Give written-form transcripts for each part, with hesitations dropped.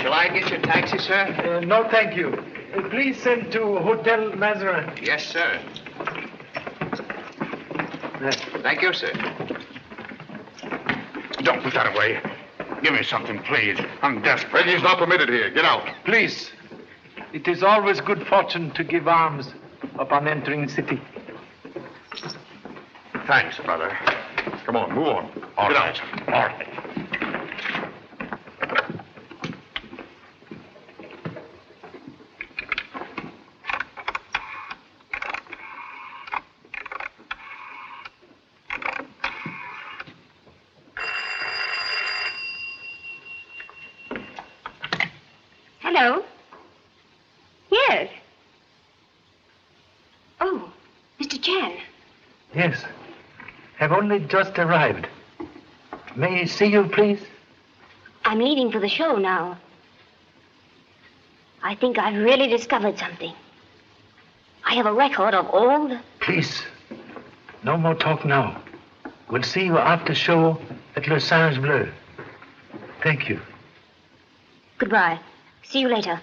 Shall I get your taxi, sir? No, thank you. Please send to Hotel Mazarin. Yes, sir. Thank you, sir. Don't put that away. Give me something, please. I'm desperate. He's not permitted here. Get out. Please. It is always good fortune to give alms upon entering city. Thanks, brother. Come on, move on. Get out. All right. Hello? Yes. Oh, Mr. Chan. Yes. Have only just arrived. May I see you, please? I'm leaving for the show now. I think I've really discovered something. I have a record of all the... Please. No more talk now. We'll see you after show at Le Singe Bleu. Thank you. Goodbye. See you later.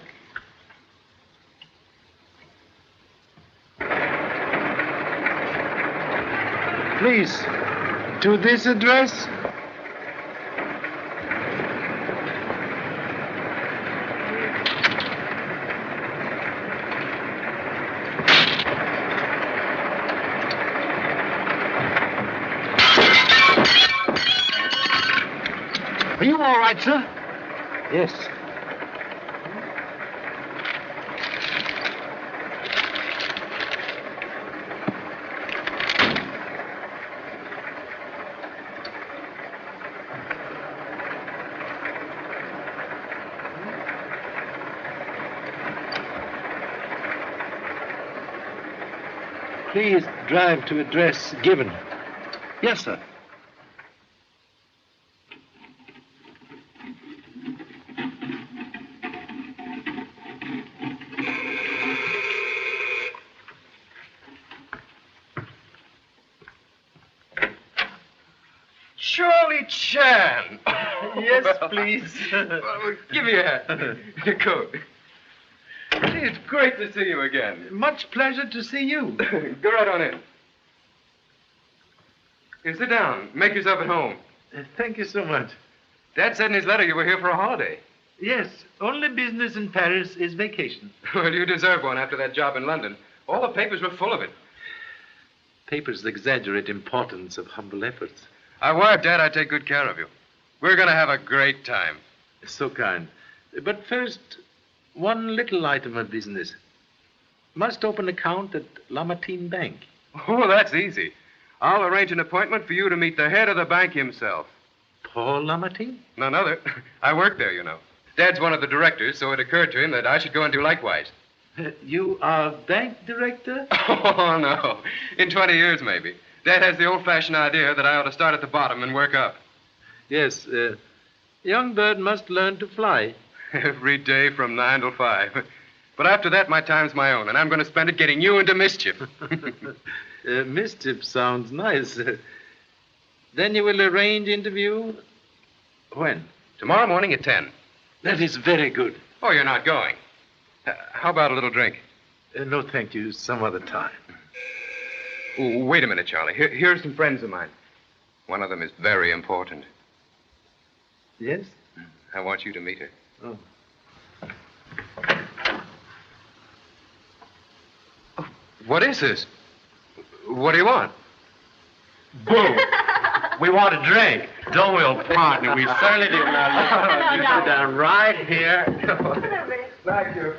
Please, to this address? Are you all right, sir? Yes. Please drive to address given. Yes, sir. Charlie Chan. Yes, please. Give me your hat. Your coat. Gee, it's great to see you again. Much pleasure to see you. Go right on in. Here, sit down. Make yourself at home. Thank you so much. Dad said in his letter you were here for a holiday. Yes, only business in Paris is vacation. Well, you deserve one after that job in London. All the papers were full of it. Papers exaggerate importance of humble efforts. I wired Dad I'd take good care of you. We're going to have a great time. So kind. But first, one little item of business. Must open account at Lamartine Bank. Oh, that's easy. I'll arrange an appointment for you to meet the head of the bank himself. Paul Lamartine? None other. I work there, you know. Dad's one of the directors, so it occurred to him that I should go and do likewise. You are bank director? Oh, no. In 20 years, maybe. Dad has the old-fashioned idea that I ought to start at the bottom and work up. Yes, young bird must learn to fly. Every day from 9 till 5. But after that, my time's my own, and I'm going to spend it getting you into mischief. Mischief sounds nice. Then you will arrange interview when? Tomorrow morning at 10. That is very good. Oh, you're not going. How about a little drink? No, thank you. Some other time. Ooh, wait a minute, Charlie. Here's some friends of mine. One of them is very important. Yes? I want you to meet her. Oh. What is this? What do you want? Boo! We want a drink, don't we, old partner? We certainly do. Now, you sit down right here.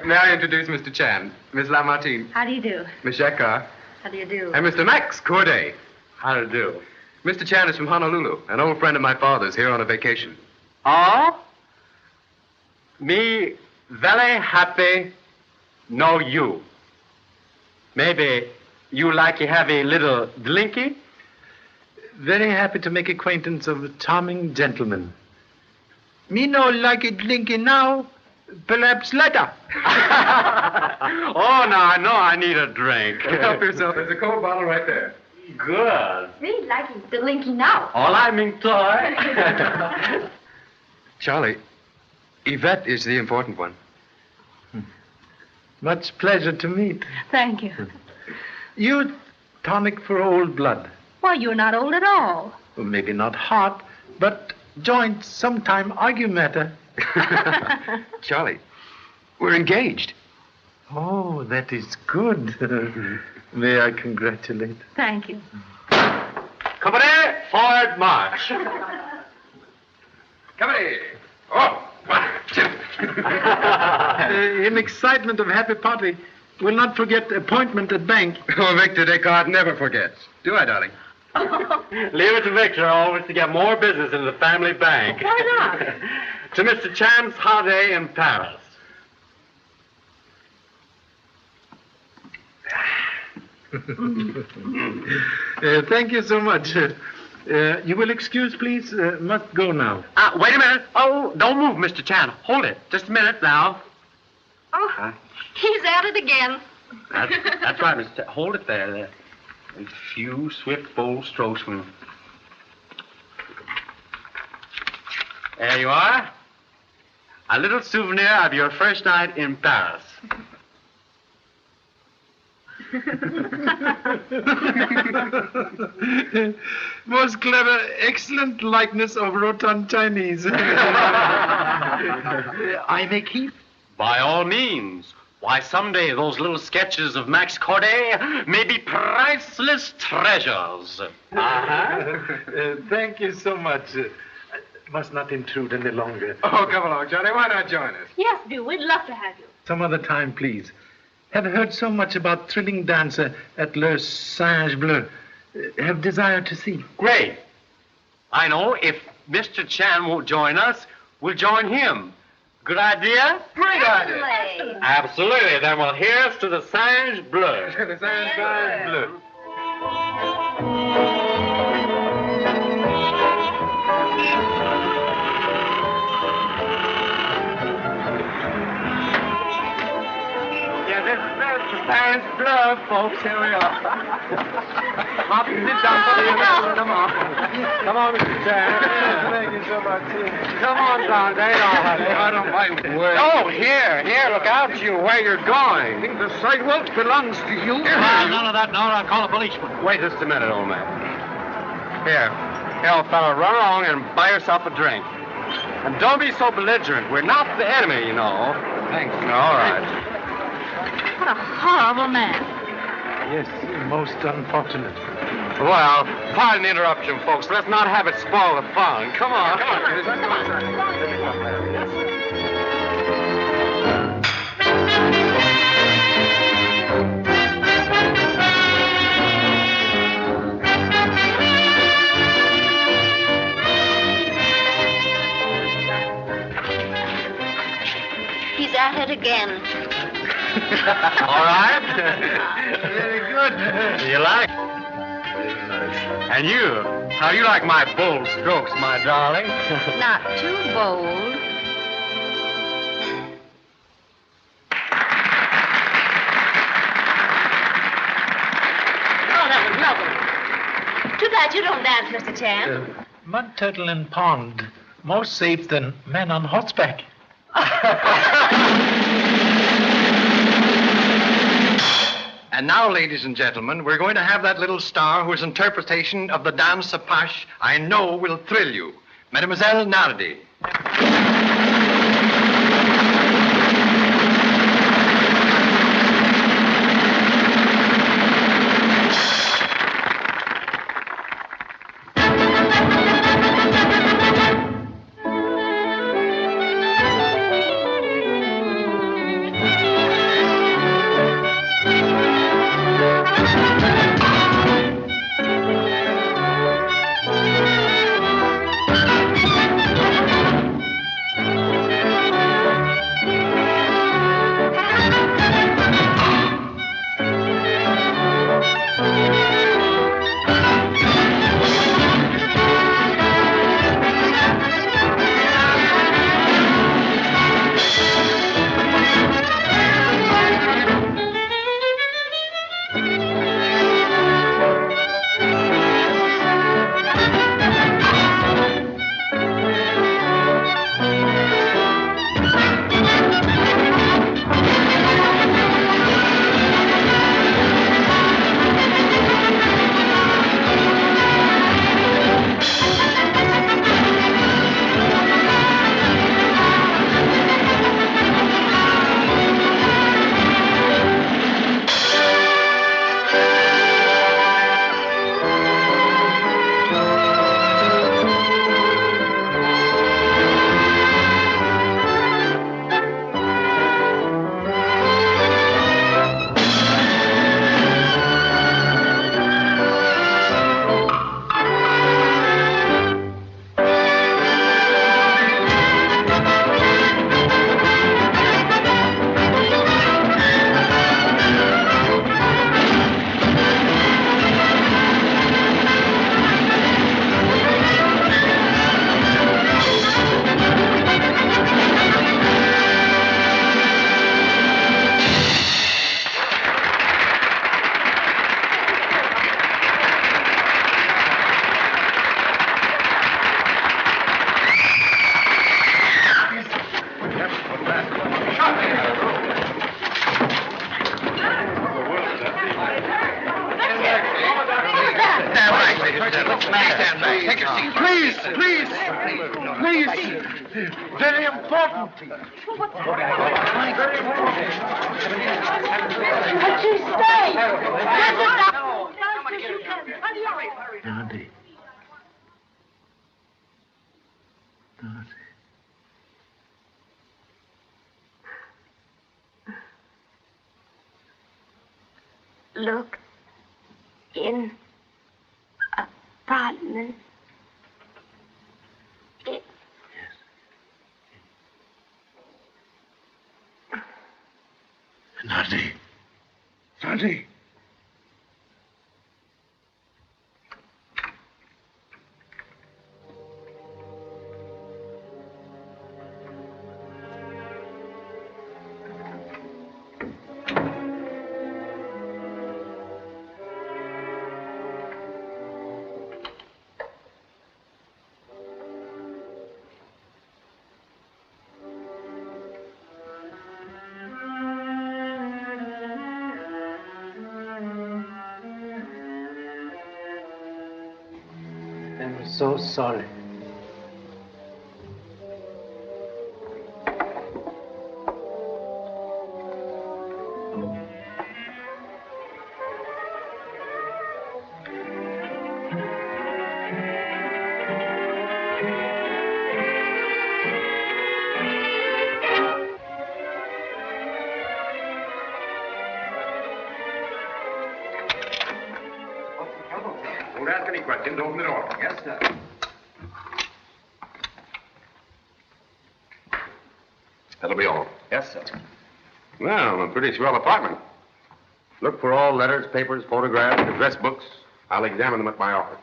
May I introduce Mr. Chan, Miss Lamartine, How do you do? Miss Jacquard, How do you do? and Mr. Max Corday. How to do? Mr. Chan is from Honolulu, an old friend of my father's here on a vacation. Oh? Me very happy know you. Maybe you like to have a little drinky? Very happy to make acquaintance of a charming gentleman. Me no like it drinking now, perhaps later. Oh, no, I know I need a drink. Help yourself. There's a cold bottle right there. Good. Me liking the linky now. All I mean toy. Charlie, Yvette is the important one. Much pleasure to meet. Thank you. You tonic for old blood. Why, you're not old at all. Well, maybe not hot, but joints sometime argue matter. Charlie, we're engaged. Oh, that is good. May I congratulate? Thank you. Company, forward march. Company. Oh, 1, 2. In excitement of happy party, we'll not forget appointment at bank. Oh, Victor Descartes never forgets. Do I, darling? Leave it to Victor always to get more business in the family bank. Why not? To Mr. Chan's holiday in Paris. Thank you so much. You will excuse, please. Must go now. Wait a minute. Oh, don't move, Mr. Chan. Hold it. Just a minute now. Oh, he's at it again. That's right, Mr. Chan. Hold it there. A few swift, bold strokes from... There you are. A little souvenir of your first night in Paris. Most clever, excellent likeness of rotund Chinese. I may keep? By all means. Why, someday those little sketches of Max Corday may be priceless treasures. Thank you so much. Must not intrude any longer. Oh, come along, Johnny. Why not join us? Yes, do. We'd love to have you. Some other time, please. Have heard so much about thrilling dancer at Le Singe Bleu. Have desire to see. Great. I know if Mr. Chan won't join us, we'll join him. Good idea? Great idea. Absolutely. Then we'll hear us to the Singe Bleu. The Singe Bleu. Singe Bleu, folks. Here we are. Hop and sit down. Come on. Come on, Mr. Chan. Thank you so much. Come on, Don. They Out of my way. Oh, here. Look out, you, where you're going. Think the sidewalk belongs to you? None of that. No, I'll call a policeman. Wait just a minute, old man. Here, old fella, run along and buy yourself a drink. And don't be so belligerent. We're not the enemy, you know. Thanks. All right. What a horrible man. Yes, most unfortunate. Well, pardon the interruption, folks. Let's not have it spoil the fun. Come on. He's at it again. All right? Very good. You like it? And you, how do you like my bold strokes, my darling? Not too bold. Oh, that was lovely. Too bad you don't dance, Mr. Chan. Mud turtle in pond. More safe than men on horseback. And now, ladies and gentlemen, we're going to have that little star whose interpretation of the dance apache I know will thrill you. Mademoiselle Nardi. your seat. Please, please, please. Very important. But you stay. Dorothy. Dorothy. Look in apartment. Dorothy. Dorothy. I'm so sorry. Don't ask any questions. Open the door. Yes, sir. That'll be all. Yes, sir. Well, a pretty swell apartment. Look for all letters, papers, photographs, address books. I'll examine them at my office.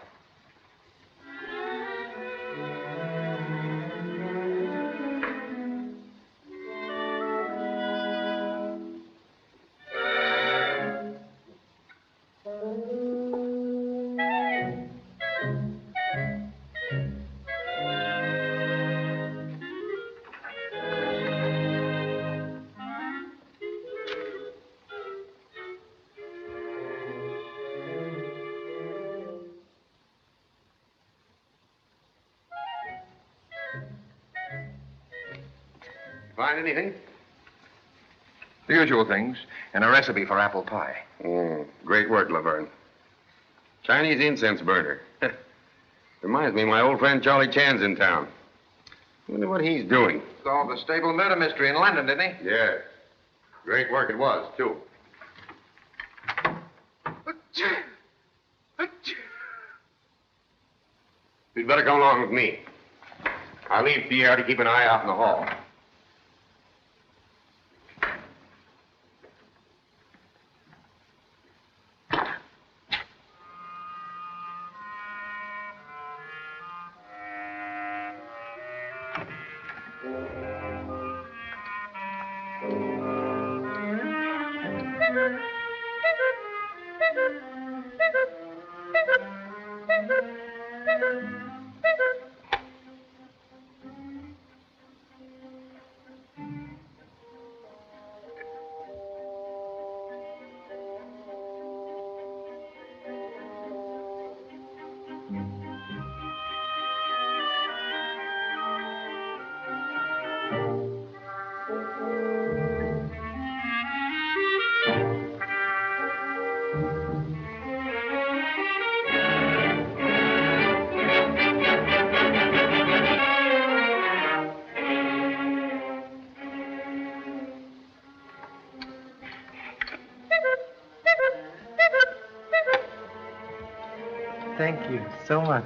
Find anything? The usual things, and a recipe for apple pie. Great work, Laverne. Chinese incense burner. Reminds me, my old friend Charlie Chan's in town. Wonder what he's doing. Solved the stable murder mystery in London, didn't he? Yeah. Great work it was, too. You'd better come along with me. I'll leave Pierre to keep an eye out in the hall. Thank you so much.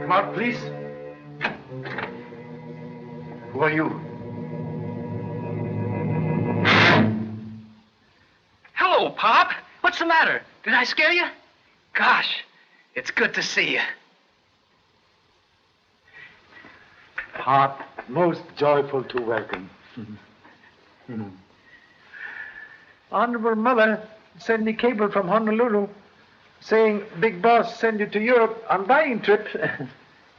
Come out, please. Who are you? Hello, Pop. What's the matter? Did I scare you? Gosh, it's good to see you. Pop, most joyful to welcome. Honorable Mother sent me cable from Honolulu saying, Big Boss send you to Europe on buying trip.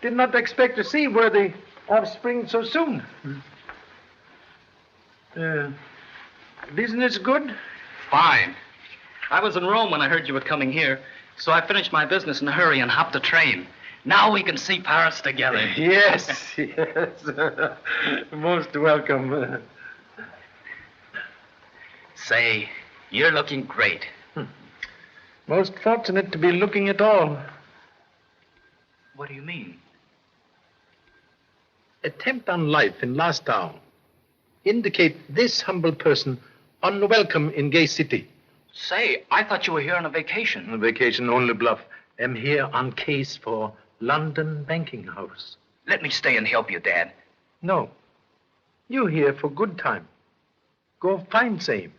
Did not expect to see worthy offspring so soon. Business good? Fine. I was in Rome when I heard you were coming here, so I finished my business in a hurry and hopped a train. Now we can see Paris together. Yes, yes. Most welcome. Say, you're looking great. Most fortunate to be looking at all. What do you mean? Attempt on life in last hour. Indicate this humble person unwelcome in gay city. Say, I thought you were here on a vacation. A vacation only bluff. Am here on case for London banking house. Let me stay and help you, Dad. No. You here for good time. Go find same.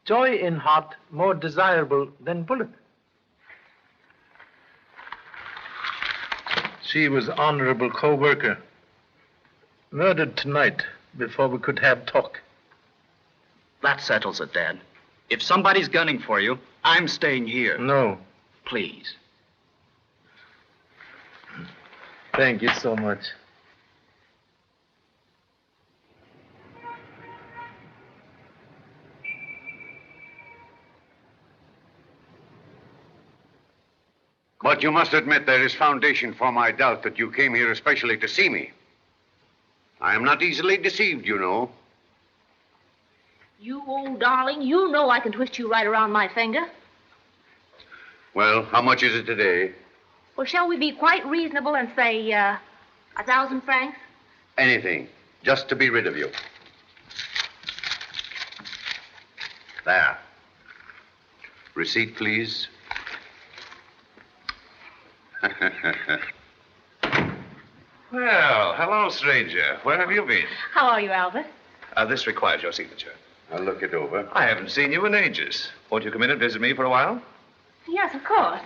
Joy in heart more desirable than bullet. She was honorable co-worker. Murdered tonight before we could have talk. That settles it, Dad. If somebody's gunning for you, I'm staying here. No. Please. Thank you so much. But you must admit there is foundation for my doubt that you came here especially to see me. I am not easily deceived, you know. You old darling, you know I can twist you right around my finger. Well, how much is it today? Well, shall we be quite reasonable and say, 1,000 francs? Anything, just to be rid of you. There. Receipt, please. Well, hello, stranger. Where have you been? How are you, Albert? This requires your signature. I'll look it over. I haven't seen you in ages. Won't you come in and visit me for a while? Yes, of course.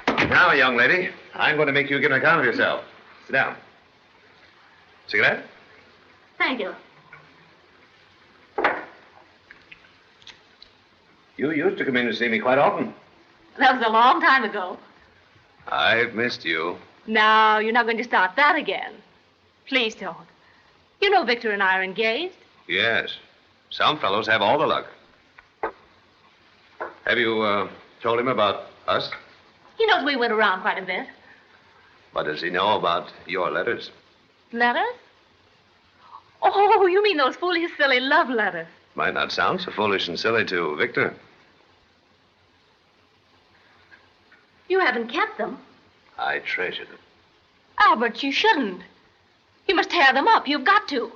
Now, young lady, I'm going to make you give an account of yourself. Sit down. Cigarette? Thank you. You used to come in to see me quite often. That was a long time ago. I've missed you. No, you're not going to start that again. Please don't. You know Victor and I are engaged. Yes. Some fellows have all the luck. Have you told him about us? He knows we went around quite a bit. What does he know about your letters? Letters? Oh, you mean those foolish, silly love letters. Might not sound so foolish and silly to Victor. You haven't kept them. I treasure them. Albert, you shouldn't. You must tear them up. You've got to.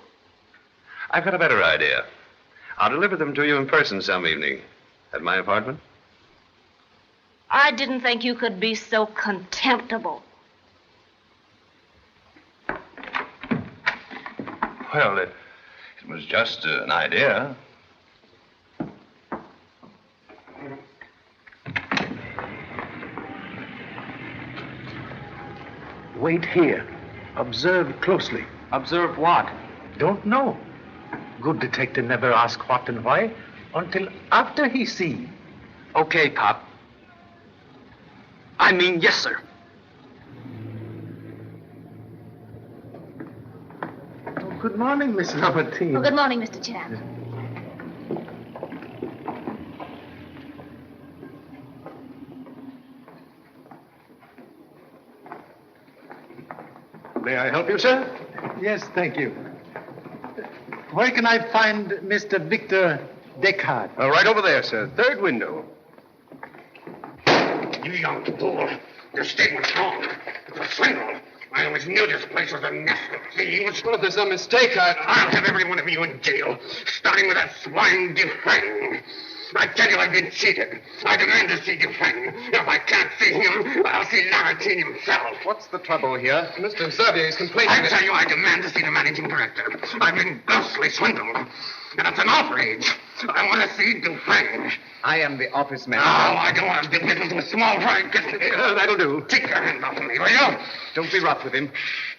I've got a better idea. I'll deliver them to you in person some evening. At my apartment? I didn't think you could be so contemptible. Well, it was just an idea. Wait here. Observe closely. Observe what? Don't know. Good detective never ask what and why until after he see. Okay, Pop. I mean, yes, sir. Oh, good morning, Miss Lamartine. Oh, good morning, Mr. Chan. May I help you, sir? Yes, thank you. Where can I find Mr. Victor Descartes? Right over there, sir. Third window. You young fool. Your statement's wrong. It's a swindle. I always knew this place was a nest of thieves. Well, if there's some mistake, I'll have every one of you in jail, starting with that swine Dufresne. I tell you, I've been cheated. I demand to see Dufresne. If I can't see him, I'll see Lamartine himself. What's the trouble here? Mr. Xavier's complaining. I tell you, I demand to see the managing director. I've been grossly swindled, and it's an outrage. I want to see Dufresne. I am the office Oh, manager. I don't want to do business with small fry business. That'll do. Take your hands off of me, will you? Don't be rough with him.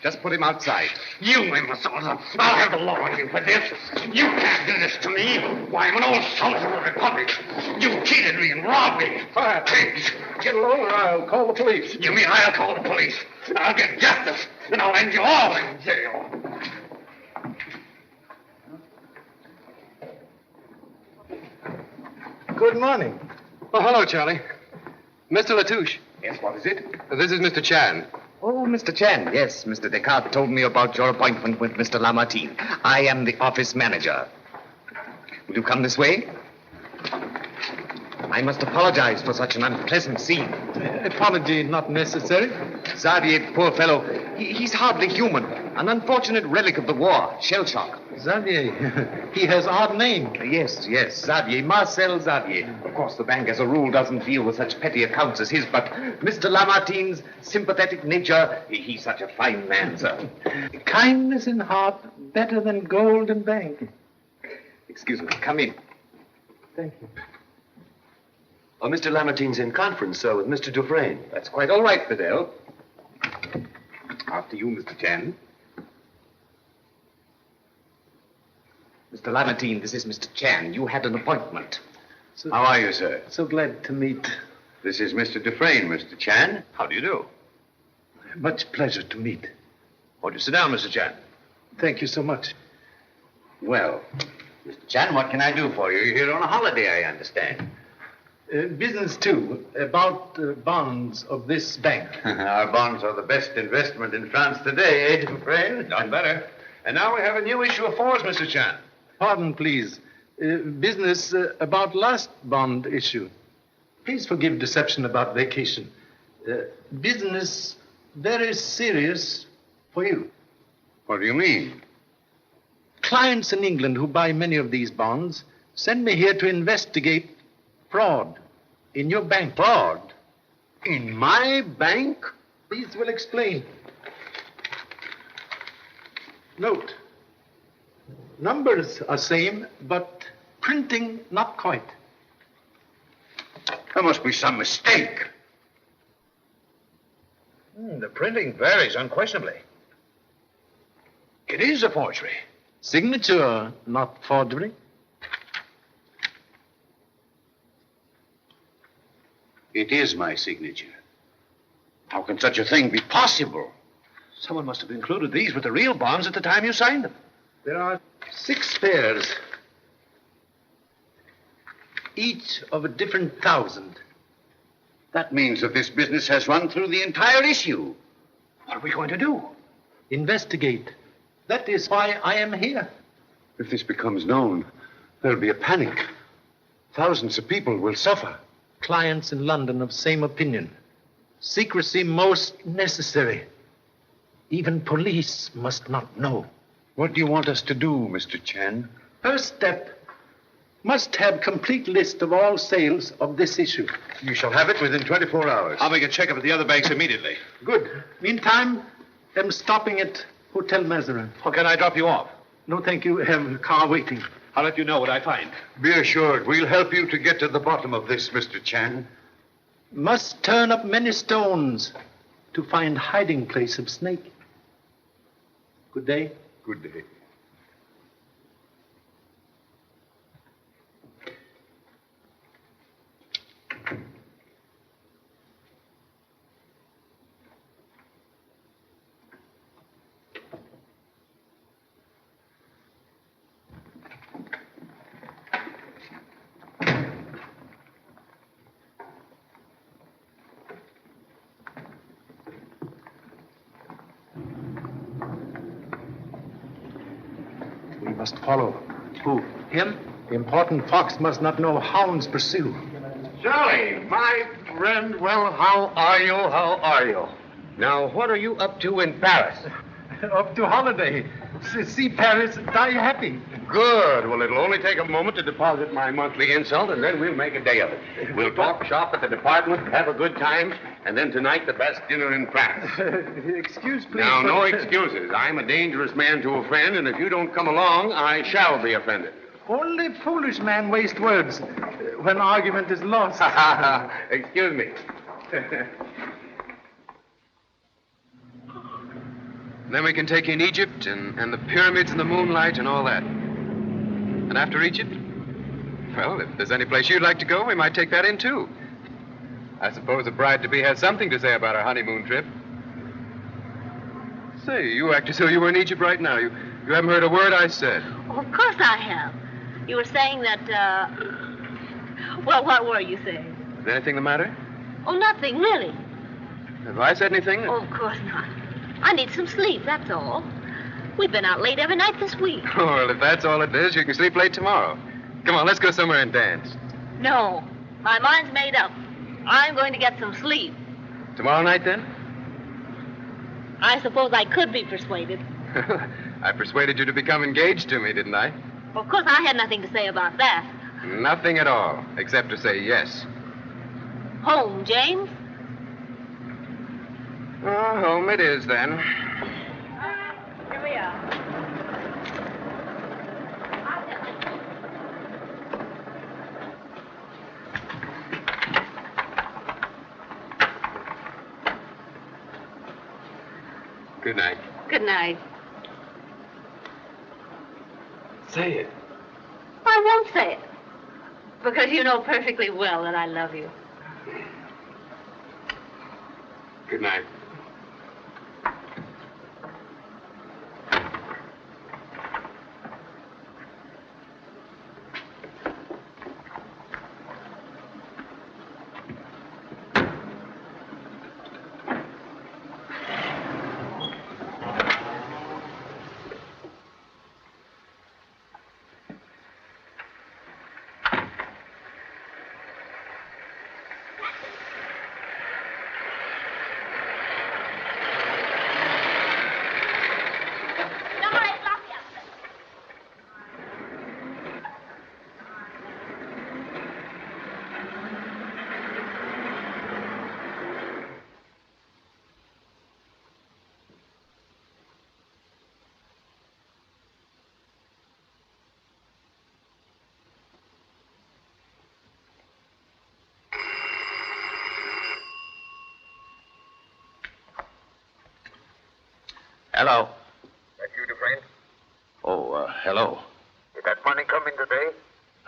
Just put him outside. You, imbeciles, I'll have the law on you for this. You can't do this to me. Why, I'm an old soldier of the Republic. You cheated me and robbed me. Fire pigs. Get along or I'll call the police. You mean I'll call the police? I'll get justice, and I'll end you all in jail. Good morning. Oh, hello, Charlie. Mr. Latouche. Yes, what is it? This is Mr. Chan. Oh, Mr. Chan. Yes, Mr. Descartes told me about your appointment with Mr. Lamartine. I am the office manager. Will you come this way? I must apologize for such an unpleasant scene. Apology not necessary. Xavier, poor fellow, he's hardly human. An unfortunate relic of the war, shell shock. Xavier, he has odd name. Yes, Xavier, Marcel Xavier. Of course, the bank as a rule doesn't deal with such petty accounts as his, but Mr. Lamartine's sympathetic nature, he's such a fine man, sir. Kindness in heart better than gold in bank. Excuse me, come in. Thank you. Oh, Mr. Lamartine's in conference, sir, with Mr. Dufresne. That's quite all right, Fidel. After you, Mr. Chan. Mr. Lamartine, this is Mr. Chan. You had an appointment. How are you, sir? So glad to meet. This is Mr. Dufresne, Mr. Chan. How do you do? Much pleasure to meet. Won't you sit down, Mr. Chan? Thank you so much. Well, Mr. Chan, what can I do for you? You're here on a holiday, I understand. Business, too, about bonds of this bank. Our bonds are the best investment in France today, eh, Dufresne? None better. And now we have a new issue of fours, Mr. Chan. Pardon, please. Business about last bond issue. Please forgive deception about vacation. Business very serious for you. What do you mean? Clients in England who buy many of these bonds send me here to investigate fraud in your bank. Fraud? In my bank? These will explain. Note, numbers are same, but printing not quite. There must be some mistake. The printing varies unquestionably. It is a forgery. Signature, not forgery. It is my signature. How can such a thing be possible? Someone must have included these with the real bonds at the time you signed them. There are 6 pairs, each of a different 1,000. That means that this business has run through the entire issue. What are we going to do? Investigate. That is why I am here. If this becomes known, there'll be a panic. Thousands of people will suffer. Clients in London of same opinion. Secrecy most necessary. Even police must not know. What do you want us to do, Mr. Chan? First step, must have complete list of all sales of this issue. You shall have it within 24 hours. I'll make a checkup at the other banks immediately. Good. Meantime, I'm stopping at Hotel Mazarin. Or can I drop you off? No, thank you. I have a car waiting. I'll let you know what I find. Be assured, we'll help you to get to the bottom of this, Mr. Chan. Must turn up many stones to find hiding place of snake. Good day. Good day. We must follow. Who? Him? The important fox must not know hounds pursue. Charlie, my friend, well, how are you? How are you? Now, what are you up to in Paris? Up to holiday. See Paris, die happy. Good. Well, it'll only take a moment to deposit my monthly insult, and then we'll make a day of it. We'll talk shop at the department, have a good time, and then tonight the best dinner in France. Excuse, please. Now, no excuses. I'm a dangerous man to a friend, and if you don't come along, I shall be offended. Only foolish man waste words when argument is lost. Excuse me. Then we can take in Egypt and the pyramids and the moonlight and all that. And after Egypt, well, if there's any place you'd like to go, we might take that in, too. I suppose the bride-to-be has something to say about our honeymoon trip. Say, you act as though you were in Egypt right now. You haven't heard a word I said. Oh, of course I have. You were saying that, well, what were you saying? Is anything the matter? Oh, nothing, really. Have I said anything? Oh, of course not. I need some sleep, that's all. We've been out late every night this week. Oh, well, if that's all it is, you can sleep late tomorrow. Come on, let's go somewhere and dance. No, my mind's made up. I'm going to get some sleep. Tomorrow night, then? I suppose I could be persuaded. I persuaded you to become engaged to me, didn't I? Of course, I had nothing to say about that. Nothing at all, except to say yes. Home, James? Oh, home it is, then. Here we are. Good night. Good night. Say it. I won't say it. Because you know perfectly well that I love you. Good night. Hello. That you, Dufresne? Oh, hello. Did that money come in today?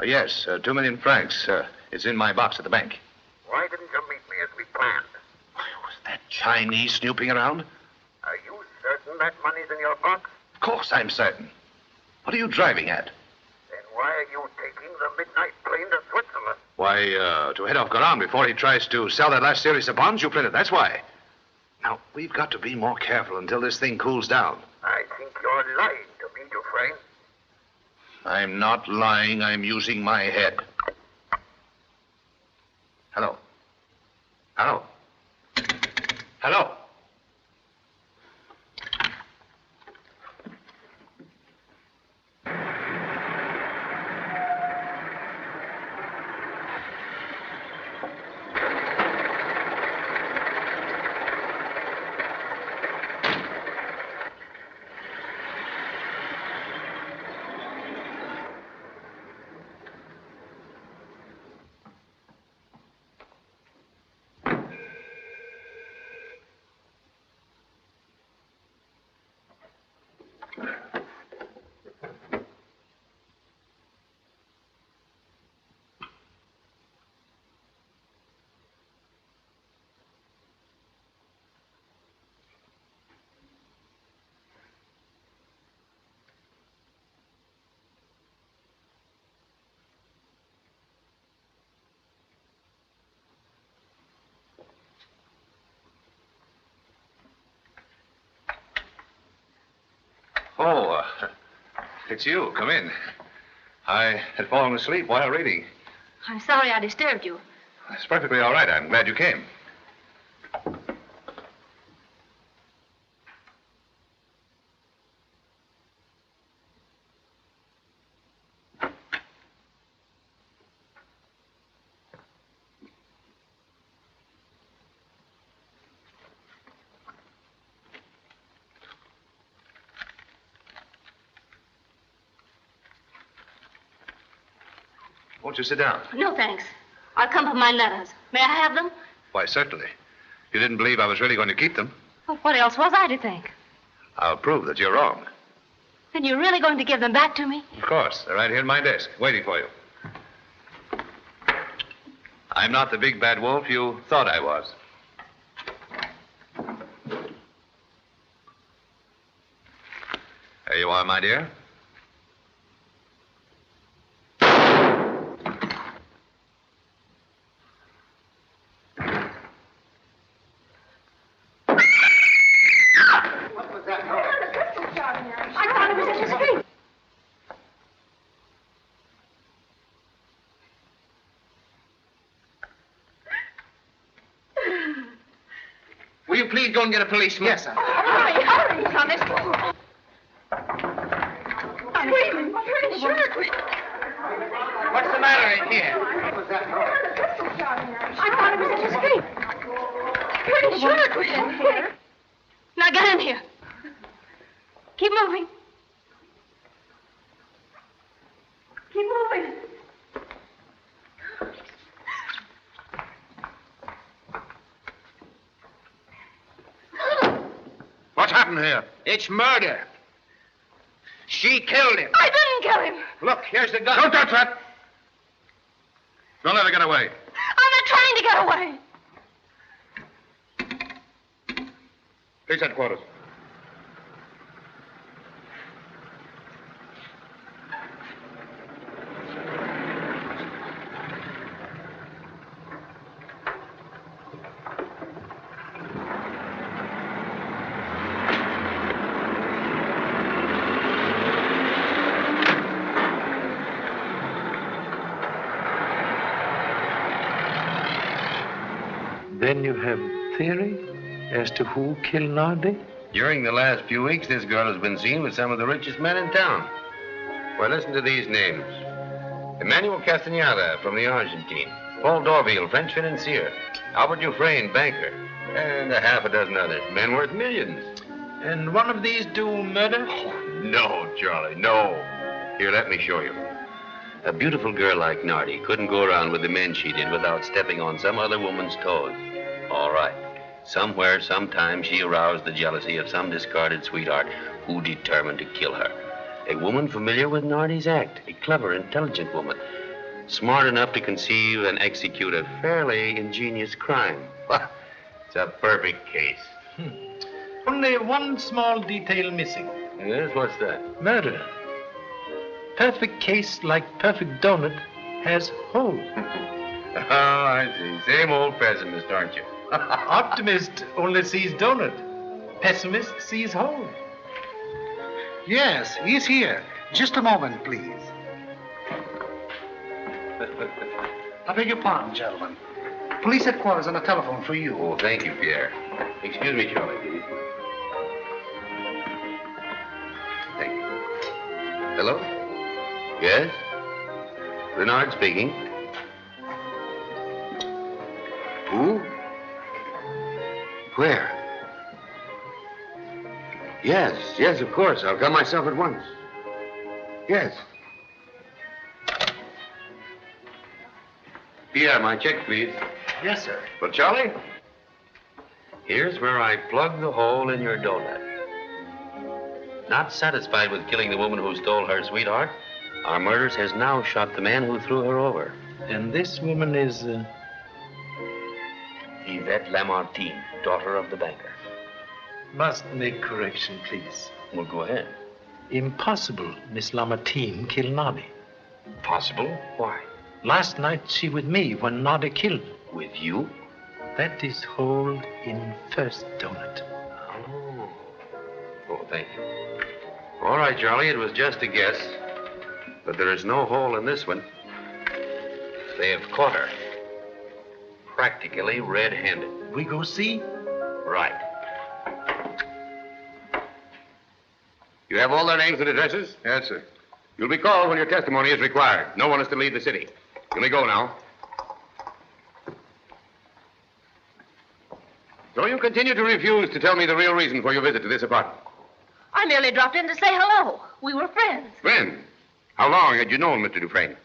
Yes, 2 million francs. It's in my box at the bank. Why didn't you meet me as we planned? Was that Chinese snooping around? Are you certain that money's in your box? Of course I'm certain. What are you driving at? Then why are you taking the midnight plane to Switzerland? Why, to head off Garan before he tries to sell that last series of bonds you printed. That's why. Now, we've got to be more careful until this thing cools down. I think you're lying to me, Dufresne. I'm not lying. I'm using my head. Hello. Hello. Hello. Oh, it's you. Come in. I had fallen asleep while reading. I'm sorry I disturbed you. It's perfectly all right. I'm glad you came. Won't you sit down? No, thanks. I'll come for my letters. May I have them? Why, certainly. You didn't believe I was really going to keep them. Well, what else was I to think? I'll prove that you're wrong. Then you're really going to give them back to me? Of course. They're right here in my desk, waiting for you. I'm not the big bad wolf you thought I was. There you are, my dear. I thought it was in the street. Will you please go and get a policeman? Yes, sir. Hurry, hurry, Thomas. I'm screaming. Pretty sure. What's the matter in here? I thought it was in the street. Pretty sure it was in here. Now get in here. Keep moving. Keep moving. What's happened here? It's murder. She killed him. I didn't kill him. Look, here's the gun. Don't touch that! Don't let her get away. I'm not trying to get away. Police headquarters. Then you have theory as to who killed Nardi? During the last few weeks, this girl has been seen with some of the richest men in town. Well, listen to these names. Emmanuel Castañeda from the Argentine. Paul Dorville, French financier. Albert Dufresne, banker. And a half a dozen others. Men worth millions. And one of these do murder? No, Charlie, no. Here, let me show you. A beautiful girl like Nardi couldn't go around with the men she did without stepping on some other woman's toes. All right. Somewhere, sometime, she aroused the jealousy of some discarded sweetheart who determined to kill her. A woman familiar with Nardi's act. A clever, intelligent woman. Smart enough to conceive and execute a fairly ingenious crime. It's a perfect case. Only one small detail missing. Yes, what's that? Murder. Perfect case like perfect donut has hole. Oh, I see. Same old pessimist, aren't you? Optimist only sees donut. Pessimist sees hole. Yes, he's here. Just a moment, please. I beg your pardon, gentlemen. Police headquarters on the telephone for you. Oh, thank you, Pierre. Excuse me, Charlie, please. Thank you. Hello? Yes? Renard speaking. Who? Where? Yes, of course. I'll come myself at once. Yes. Pierre, my check, please. Yes, sir. Well, Charlie, here's where I plug the hole in your donut. Not satisfied with killing the woman who stole her sweetheart, our murderers has now shot the man who threw her over. And this woman is... Yvette Lamartine, daughter of the banker. Must make correction, please. Well, go ahead. Impossible Miss Lamartine killed Nardi. Possible? Why? Last night she with me when Nardi killed. With you? That is hole in first donut. Oh, thank you. All right, Charlie, it was just a guess. But there is no hole in this one. They have caught her. Practically red-handed. We go see? Right. You have all their names and addresses? Yes, sir. You'll be called when your testimony is required. No one is to leave the city. You may go now. So you continue to refuse to tell me the real reason for your visit to this apartment? I merely dropped in to say hello. We were friends. Friend? How long had you known Mr. Dufresne?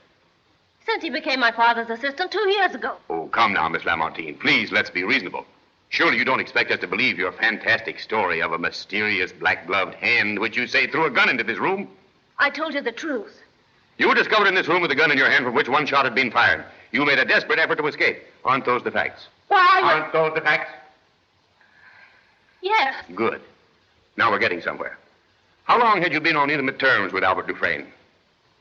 Since he became my father's assistant 2 years ago. Oh, come now, Miss Lamartine. Please, let's be reasonable. Surely you don't expect us to believe your fantastic story of a mysterious black-gloved hand which you say threw a gun into this room? I told you the truth. You were discovered in this room with a gun in your hand from which one shot had been fired. You made a desperate effort to escape. Aren't those the facts? Why, Aren't those the facts? yes. Good. Now we're getting somewhere. How long had you been on intimate terms with Albert Dufresne?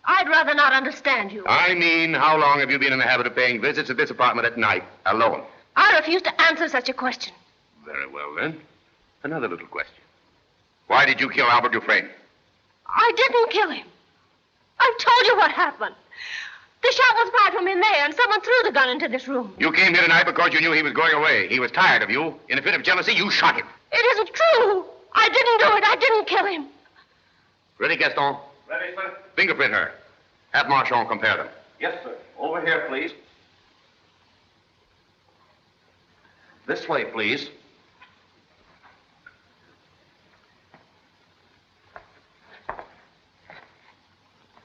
I'd rather not understand you. I mean, how long have you been in the habit of paying visits at this apartment at night, alone? I refuse to answer such a question. Very well, then. Another little question. Why did you kill Albert Dufresne? I didn't kill him. I've told you what happened. The shot was fired from in there, and someone threw the gun into this room. You came here tonight because you knew he was going away. He was tired of you. In a fit of jealousy, you shot him. It isn't true. I didn't do it. I didn't kill him. Ready, Gaston? Ready, sir? Fingerprint her. Have Marchand compare them. Yes, sir. Over here, please. This way, please.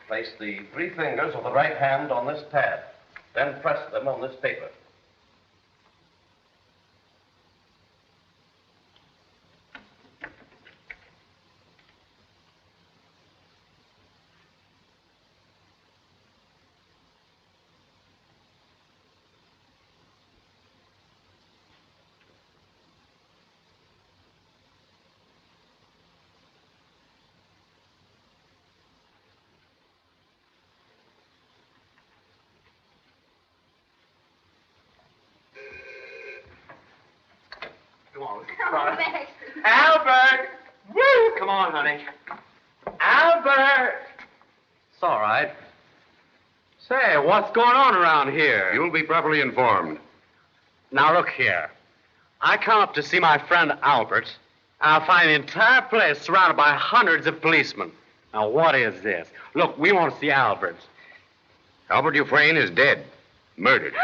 Place the 3 fingers of the right hand on this pad. Then press them on this paper. Come on. Albert! Woo! Come on, honey. Albert! It's all right. Say, what's going on around here? You'll be properly informed. Now, look here. I come up to see my friend Albert, and I find the entire place surrounded by hundreds of policemen. Now, what is this? Look, we want to see Albert. Albert Dufresne is dead. Murdered.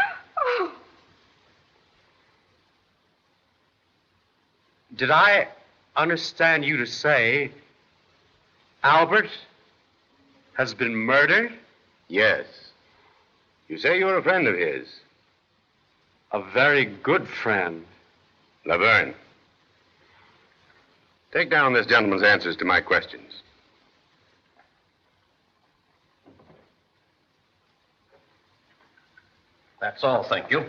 Did I understand you to say Albert has been murdered? Yes. You say you're a friend of his. A very good friend. Laverne. Take down this gentleman's answers to my questions. That's all, thank you.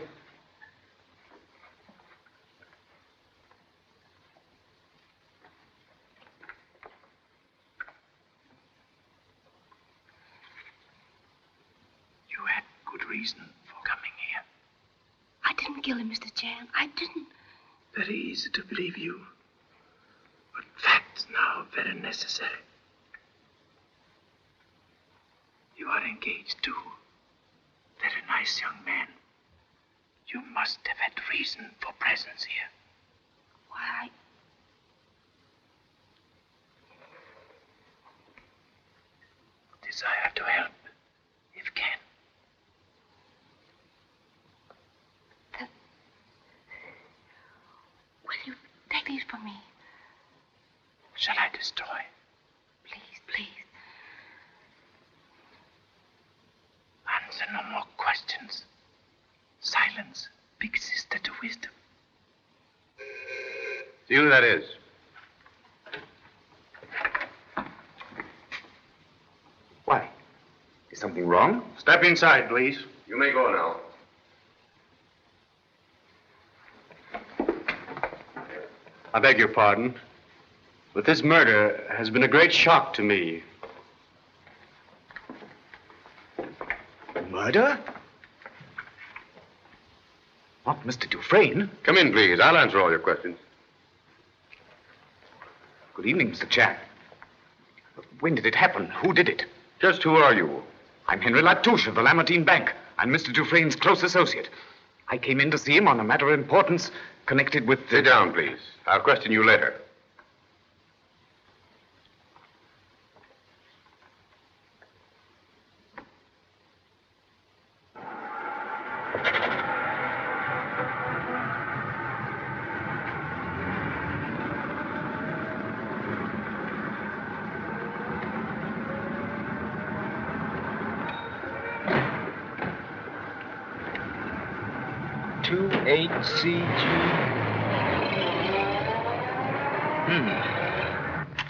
Reason for coming here. I didn't kill him, Mr. Chan. I didn't. Very easy to believe you. But facts now very necessary. You are engaged too. Very nice young man. You must have had reason for presence here. Why, Desire to help, if can. Will you take these from me? Shall I destroy? Please, please. Answer no more questions. Silence, big sister to wisdom. See who that is. Why? Is something wrong? Step inside, please. You may go now. I beg your pardon, but this murder has been a great shock to me. Murder? Not Mr. Dufresne. Come in, please. I'll answer all your questions. Good evening, Mr. Chan. When did it happen? Who did it? Just who are you? I'm Henry Latouche of the Lamartine Bank. I'm Mr. Dufresne's close associate. I came in to see him on a matter of importance connected with... Sit down, please. I'll question you later.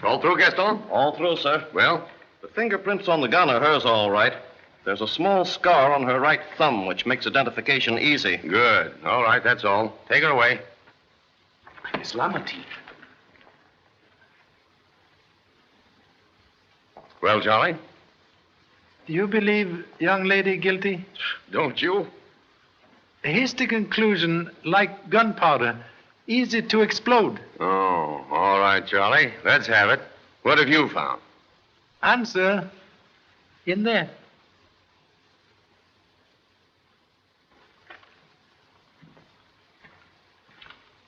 All through, Gaston? All through, sir. Well? The fingerprints on the gun are hers, all right. There's a small scar on her right thumb, which makes identification easy. Good. All right, that's all. Take her away. Miss Lamartine. Well, Charlie? Do you believe young lady guilty? Don't you? A hasty conclusion, like gunpowder, easy to explode. Oh, all right, Charlie. Let's have it. What have you found? Answer in there.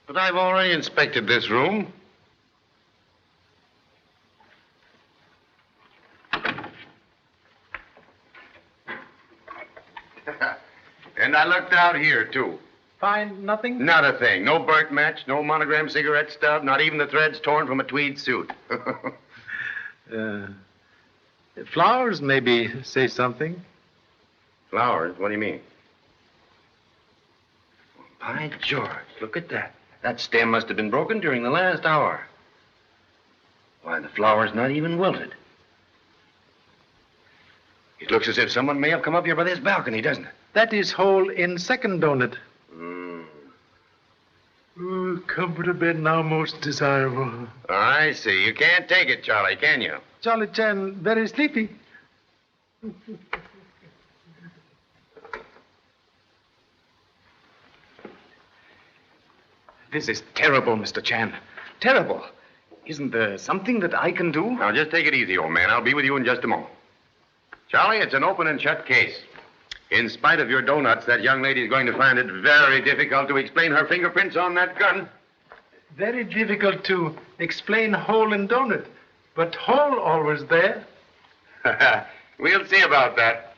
But I've already inspected this room. And I looked out here, too. Find nothing? Not a thing. No burnt match, no monogram cigarette stub, not even the threads torn from a tweed suit. Flowers maybe say something. Flowers? What do you mean? By George, look at that. That stem must have been broken during the last hour. Why, the flower's not even wilted. It looks as if someone may have come up here by this balcony, doesn't it? That is hole in second donut. Oh, comforter bed now most desirable. I see. You can't take it, Charlie, can you? Charlie Chan, very sleepy. This is terrible, Mr. Chan. Terrible. Isn't there something that I can do? Now, just take it easy, old man. I'll be with you in just a moment. Charlie, it's an open and shut case. In spite of your donuts, that young lady is going to find it very difficult to explain her fingerprints on that gun. Very difficult to explain hole in donut, but hole always there. We'll see about that.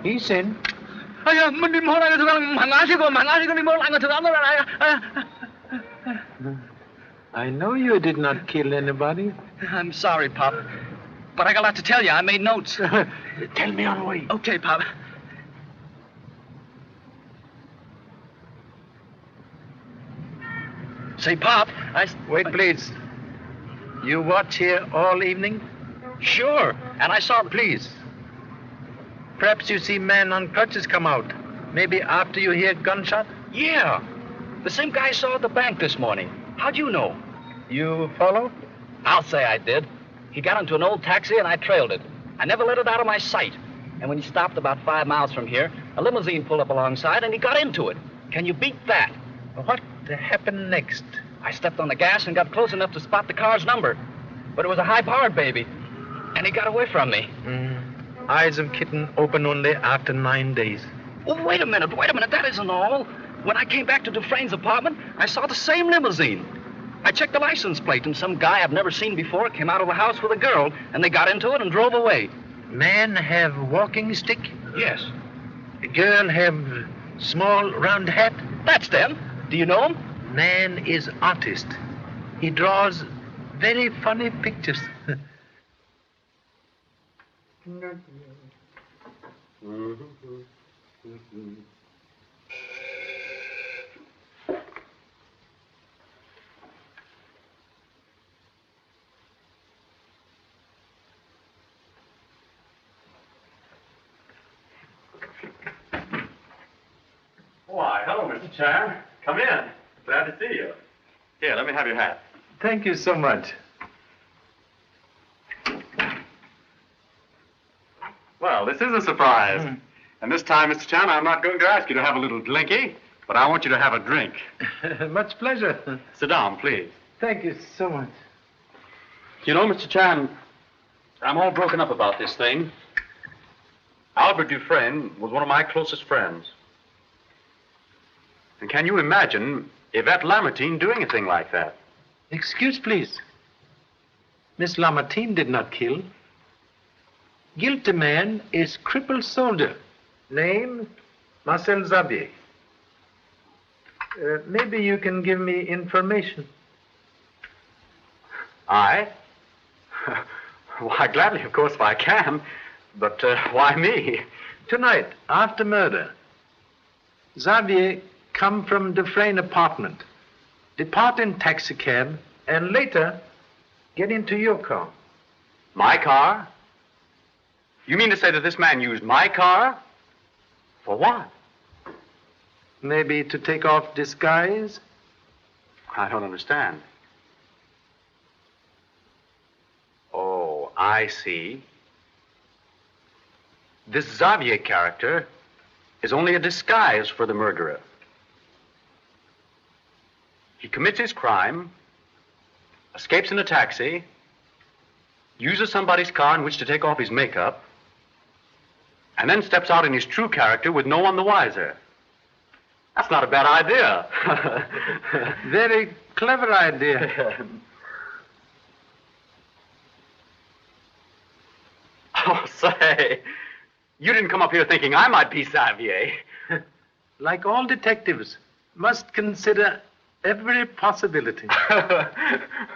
He's in. I know you did not kill anybody. I'm sorry, Pop. But I got a lot to tell you. I made notes. Tell me on the way. Okay, Pop. Say, Pop, Wait, please. You watch here all evening? Sure. And I saw... Please. Perhaps you see man on crutches come out. Maybe after you hear gunshot? Yeah. The same guy I saw at the bank this morning. How'd you know? You follow? I'll say I did. He got into an old taxi and I trailed it. I never let it out of my sight. And when he stopped about 5 miles from here, a limousine pulled up alongside and he got into it. Can you beat that? What happened next? I stepped on the gas and got close enough to spot the car's number. But it was a high-powered baby. And he got away from me. Eyes of kitten open only after 9 days. Oh, wait a minute. That isn't all. When I came back to Dufresne's apartment, I saw the same limousine. I checked the license plate, and some guy I've never seen before came out of the house with a girl, and they got into it and drove away. Man have walking stick? Yes. Girl have Small, round hat. That's them. Do you know him? Man is artist. He draws very funny pictures. Why, hello, Mr. Chan. Come in. Glad to see you. Here, let me have your hat. Thank you so much. Well, this is a surprise. And this time, Mr. Chan, I'm not going to ask you to have a little dlinky, but I want you to have a drink. Much pleasure. Sit down, please. Thank you so much. You know, Mr. Chan, I'm all broken up about this thing. Albert Dufresne was one of my closest friends. And can you imagine Yvette Lamartine doing a thing like that? Excuse, please. Miss Lamartine did not kill. Guilty man is crippled soldier. Name, Marcel Xavier. Maybe you can give me information. I? Why, gladly, of course, if I can. But why me? Tonight, after murder, Xavier come from Dufresne apartment, depart in taxicab, and later get into your car. My car? You mean to say that this man used my car? For what? Maybe to take off disguise? I don't understand. Oh, I see. This Xavier character is only a disguise for the murderer. He commits his crime, escapes in a taxi, uses somebody's car in which to take off his makeup, and then steps out in his true character with no one the wiser. That's not a bad idea. Very clever idea. Oh, say, you didn't come up here thinking I might be Xavier. Like all detectives, must consider every possibility.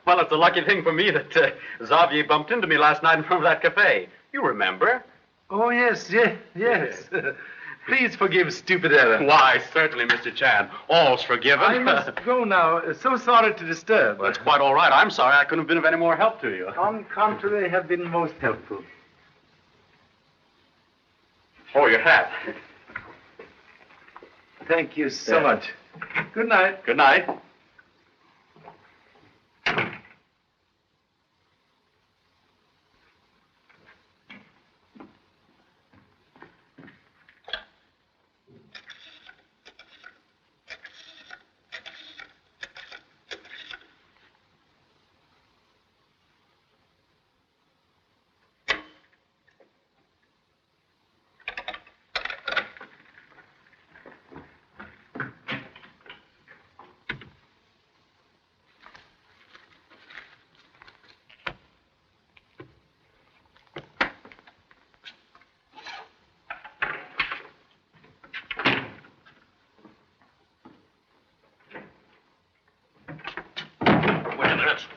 Well, it's a lucky thing for me that Xavier bumped into me last night in front of that cafe. You remember? Oh, yes. Please forgive stupid error. Why, certainly, Mr. Chan. All's forgiven. I must go now. So sorry to disturb. Well, that's quite all right. I'm sorry I couldn't have been of any more help to you. On contrary, have been most helpful. Oh, your hat. Thank you so much. Good night. Good night.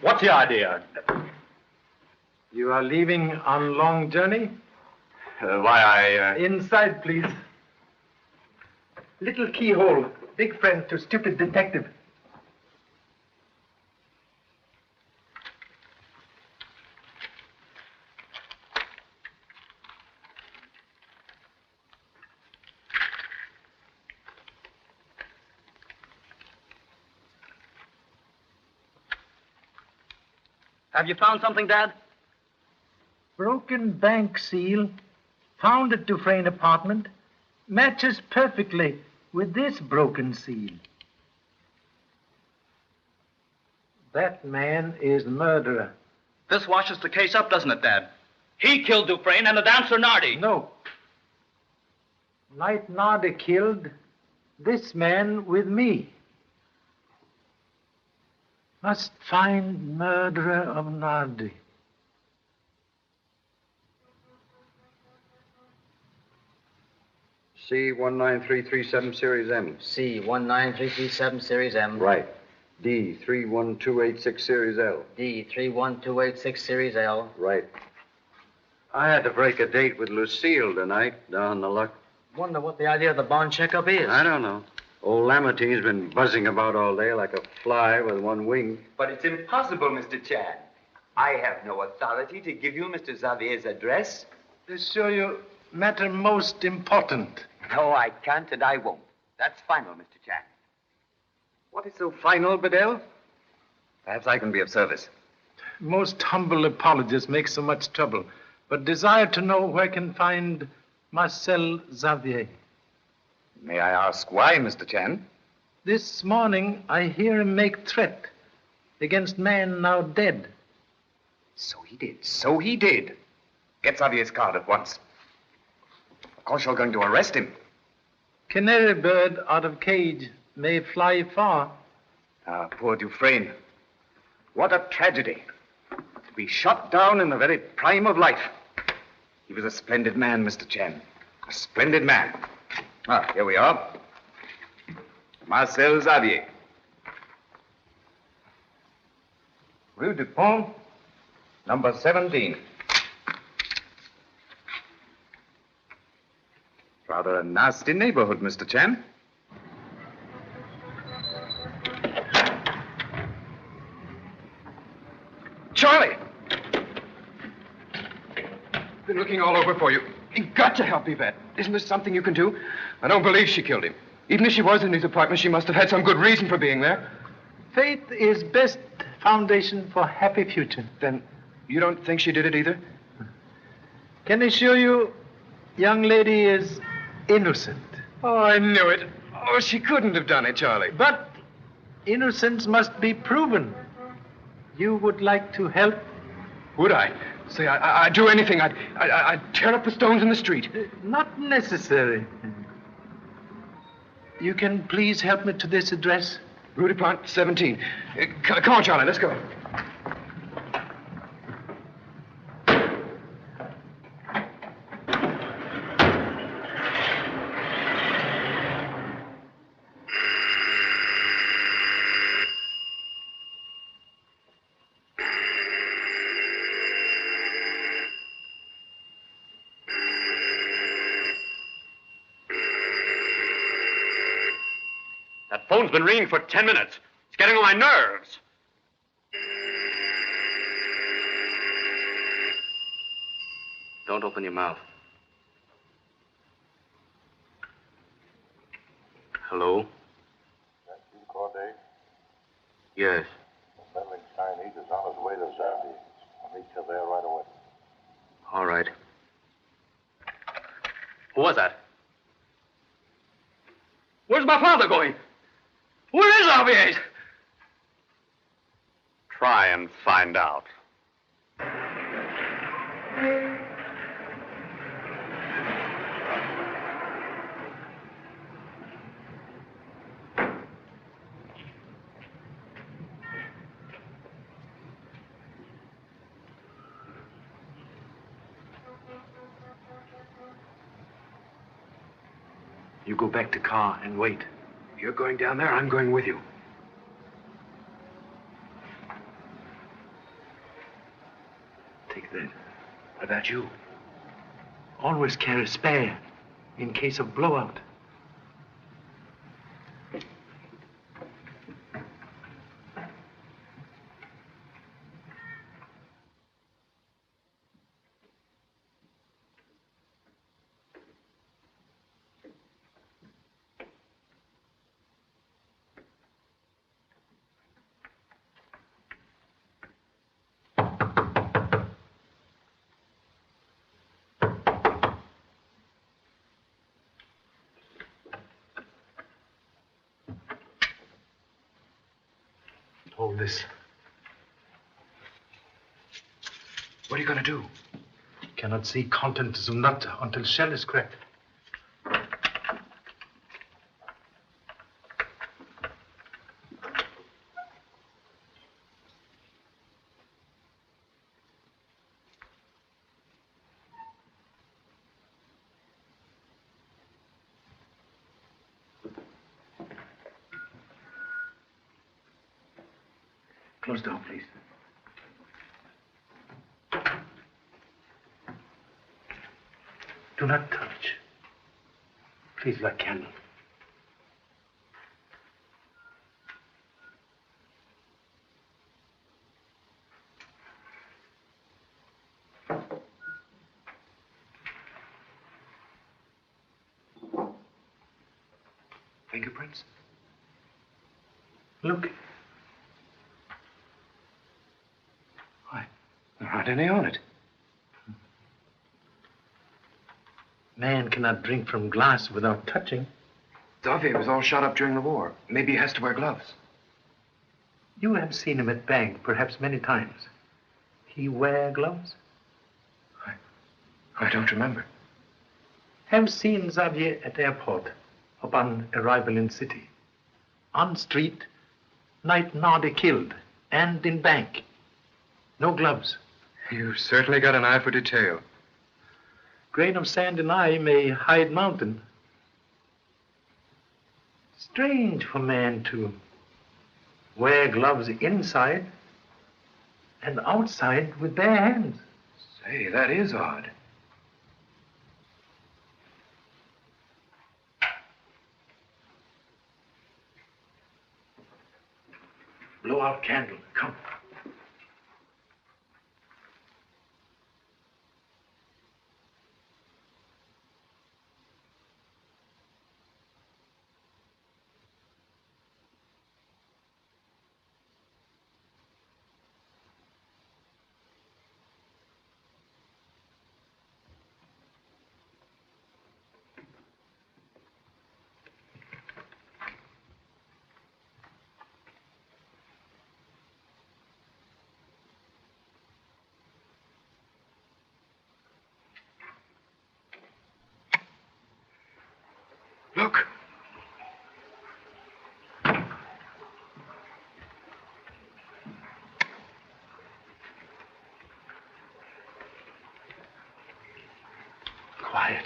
What's the idea? You are leaving on long journey? Why, Inside, please. Little keyhole. Big friend to stupid detective. Have you found something, Dad? Broken bank seal, found at Dufresne apartment, matches perfectly with this broken seal. That man is murderer. This washes the case up, doesn't it, Dad? He killed Dufresne and the dancer Nardi. No. Night Nardi killed this man with me. Must find murderer of Nardi. C19337 Series M. C19337 Series M. Right. D31286 Series L. D31286 Series L. Right. I had to break a date with Lucille tonight down the Luck. Wonder what the idea of the bond checkup is. I don't know. Old Lamartine's been buzzing about all day like a fly with one wing. But it's impossible, Mr. Chan. I have no authority to give you Mr. Xavier's address. Monsieur, you matter most important. No, I can't and I won't. That's final, Mr. Chan. What is so final, Bedell? Perhaps I can be of service. Most humble apologies make so much trouble, but desire to know where I can find Marcel Xavier. May I ask why, Mr. Chan? This morning I hear him make threat against man now dead. So he did. So he did. Get Xavier's card at once. Of course, you're going to arrest him. Canary bird out of cage may fly far. Ah, poor Dufresne. What a tragedy. To be shot down in the very prime of life. He was a splendid man, Mr. Chan. A splendid man. Ah, here we are. Marcel Xavier. Rue du Pont, number 17. Rather a nasty neighborhood, Mr. Chan. Charlie! Been looking all over for you. You've got to help Yvette. Isn't there something you can do? I don't believe she killed him. Even if she was in his apartment, she must have had some good reason for being there. Faith is best foundation for happy future. Then you don't think she did it either? Can I assure you, young lady is innocent. Oh, I knew it. Oh, she couldn't have done it, Charlie. But innocence must be proven. You would like to help? Would I? Say, I'd do anything. I'd tear up the stones in the street. Not necessary. You can please help me to this address? Rue du Pont, 17. Come on, Charlie, let's go. That phone's been ringing for 10 minutes. It's getting on my nerves. Don't open your mouth. Hello? That's you, Corday? Yes. The meddling Chinese is on his way to Zambia. I'll meet you there right away. All right. Who was that? Where's my father going? Where is Xavier? Try and find out. You go back to car and wait. You're going down there, I'm going with you. Take that. What about you? Always carry spare in case of blowout. Hold this. What are you going to do? Cannot see contents of nut until shell is cracked. Close the door, please. Do not touch. Please light candle. Fingerprints? Look. Why, there aren't any on it. Man cannot drink from glass without touching. Xavier was all shot up during the war. Maybe he has to wear gloves. You have seen him at bank, perhaps many times. He wear gloves? I don't remember. Have seen Xavier at airport upon arrival in city. On street, night Nardi killed, and in bank. No gloves. You've certainly got an eye for detail. Grain of sand in eye may hide mountain. Strange for man to wear gloves inside and outside with bare hands. Say, that is odd. Blow out candle. Come. Look. Quiet.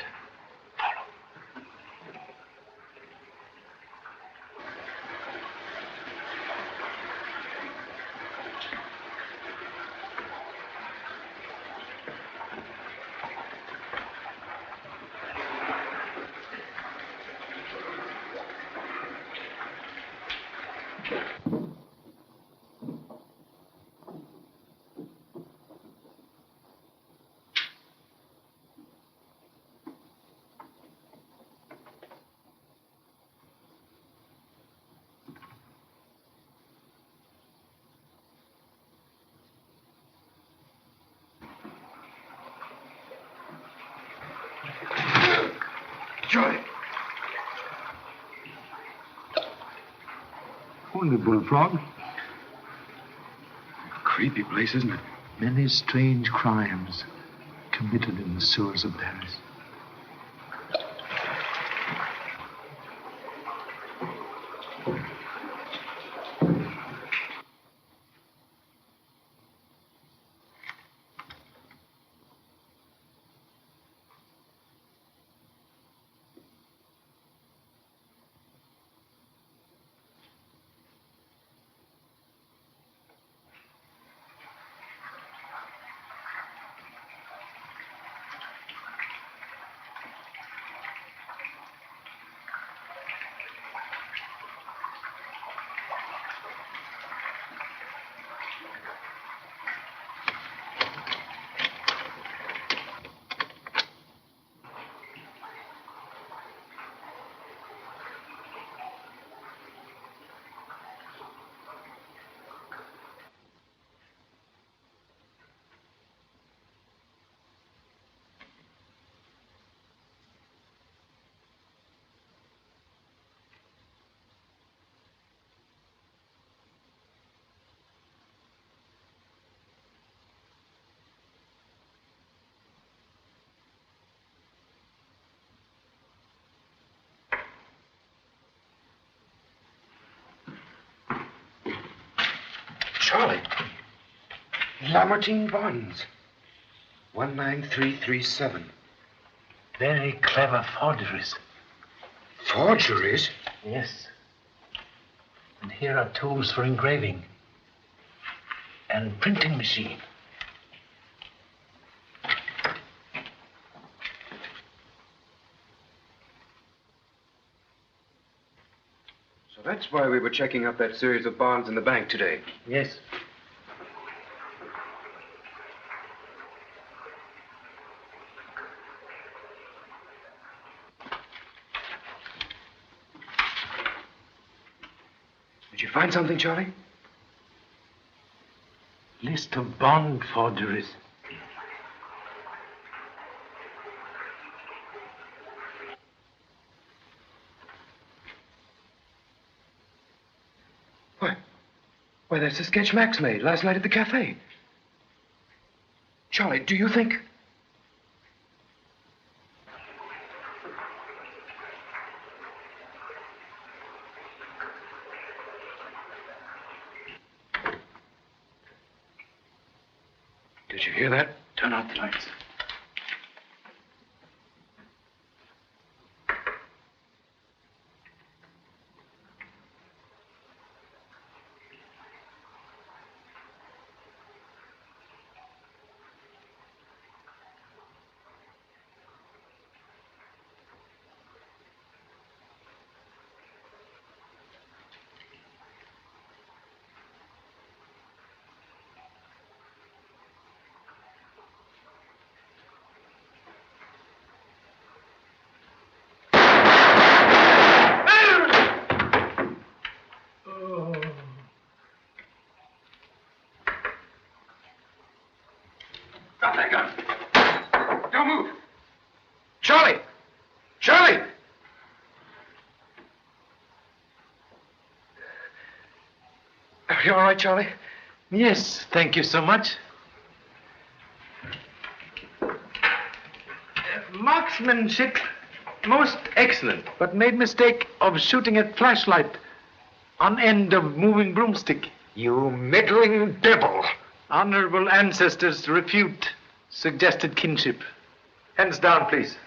Joy. Only bullfrog. Creepy place, isn't it? Many strange crimes committed in the sewers of Paris. Charlie. Lamartine bonds. 19337. Very clever forgeries. Forgeries? Yes. And here are tools for engraving. and printing machine. So that's why we were checking up that series of bonds in the bank today. Yes. Did you find something, Charlie? List of bond forgeries. Why, that's the sketch Max made last night at the cafe. Charlie, do you think... Did you hear that? Turn out the lights. Drop that gun. Don't move. Charlie! Charlie! Are you all right, Charlie? Yes, thank you so much. Marksmanship, most excellent, but made mistake of shooting at flashlight on end of moving broomstick. You meddling devil! Honorable ancestors refute suggested kinship. Hands down, please.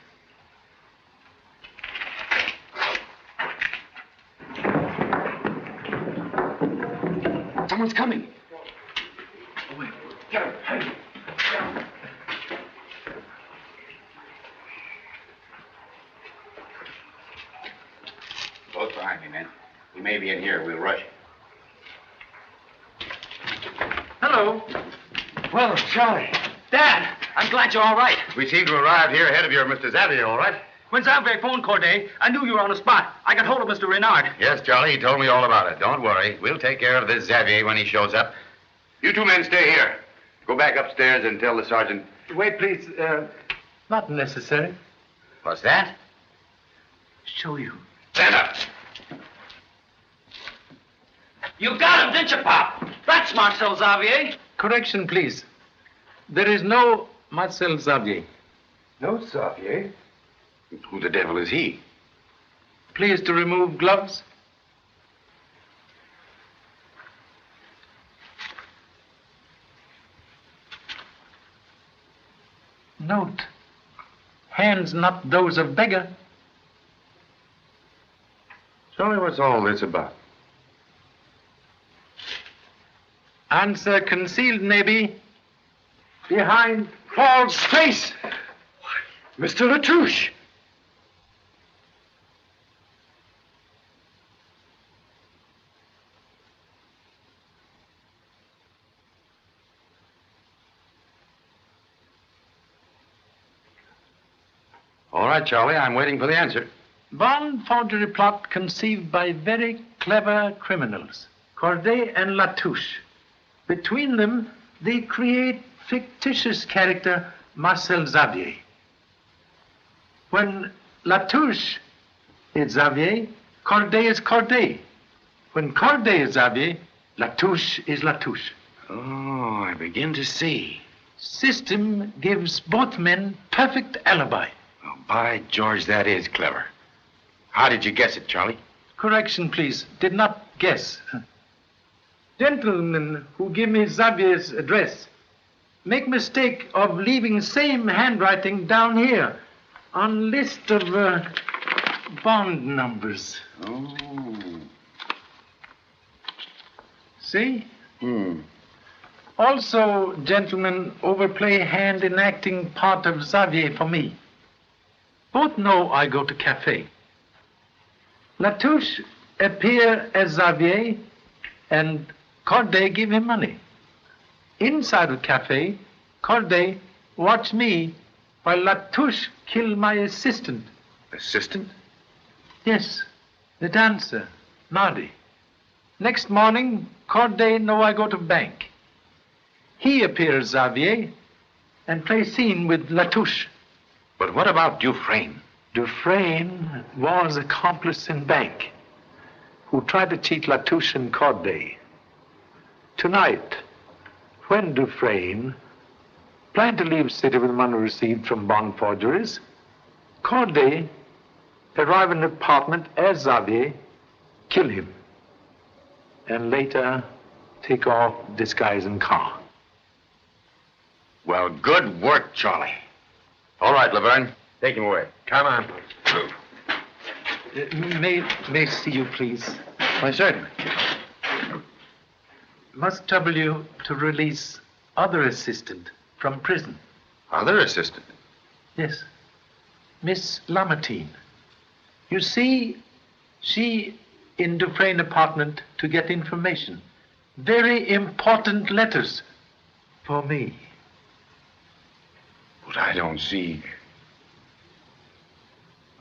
Someone's coming. Get him. Hey. Close behind me, men. He may be in here. We'll rush. Hello. Well, Charlie. Dad, I'm glad you're all right. We seem to arrive here ahead of your Mr. Xavier, all right? When Xavier phoned Corday, I knew you were on the spot. I got hold of Mr. Renard. Yes, Charlie, he told me all about it. Don't worry. We'll take care of this Xavier when he shows up. You two men stay here. Go back upstairs and tell the sergeant. Wait, please. Not necessary. What's that? Show you. Stand up. You got him, didn't you, Pop? That's Marcel Xavier. Correction, please. There is no Marcel Xavier. No, Xavier. Who the devil is he? Please to remove gloves. Note, hands not those of beggar. Charlie, what's all this about? Answer concealed, maybe, behind false face. Mr. Latouche! All right, Charlie, I'm waiting for the answer. Bond forgery plot conceived by very clever criminals, Corday and Latouche. Between them, they create fictitious character Marcel Xavier. When Latouche is Xavier, Corday is Corday. When Corday is Xavier, Latouche is Latouche. Oh, I begin to see. System gives both men perfect alibi. Oh, by George, that is clever. How did you guess it, Charlie? Correction, please. Did not guess. Gentlemen who give me Xavier's address make mistake of leaving same handwriting down here on list of bond numbers. Oh. See? Also, gentlemen, overplay hand in acting part of Xavier for me. Both know I go to cafe. Latouche appear as Xavier and Corday give him money. Inside the cafe, Corday watch me while Latouche kill my assistant. Assistant? Yes, the dancer, Nardi. Next morning, Corday know I go to bank. He appears Xavier and play scene with Latouche. But what about Dufresne? Dufresne was accomplice in bank who tried to cheat Latouche and Corday. Tonight, when Dufresne planned to leave city with money received from bond forgeries, Corday arrive in the apartment as Xavier, kill him, and later take off disguise in car. Well, good work, Charlie. All right, Laverne. Take him away. Come on. May see you, please. Why, certainly. Must trouble you to release other assistant from prison. Other assistant? Yes. Miss Lamartine. You see, she in Dufresne apartment to get information. Very important letters for me. But I don't see.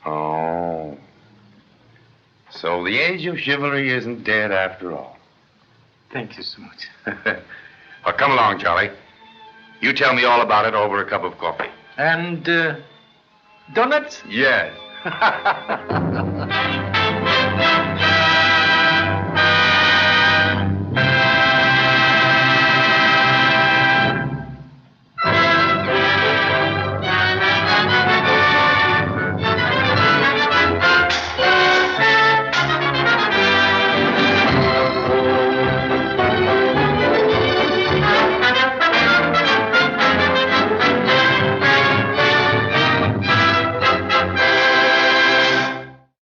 Oh. So the age of chivalry isn't dead after all. Thank you so much. Well, come along, Charlie. You tell me all about it over a cup of coffee. And donuts? Yes.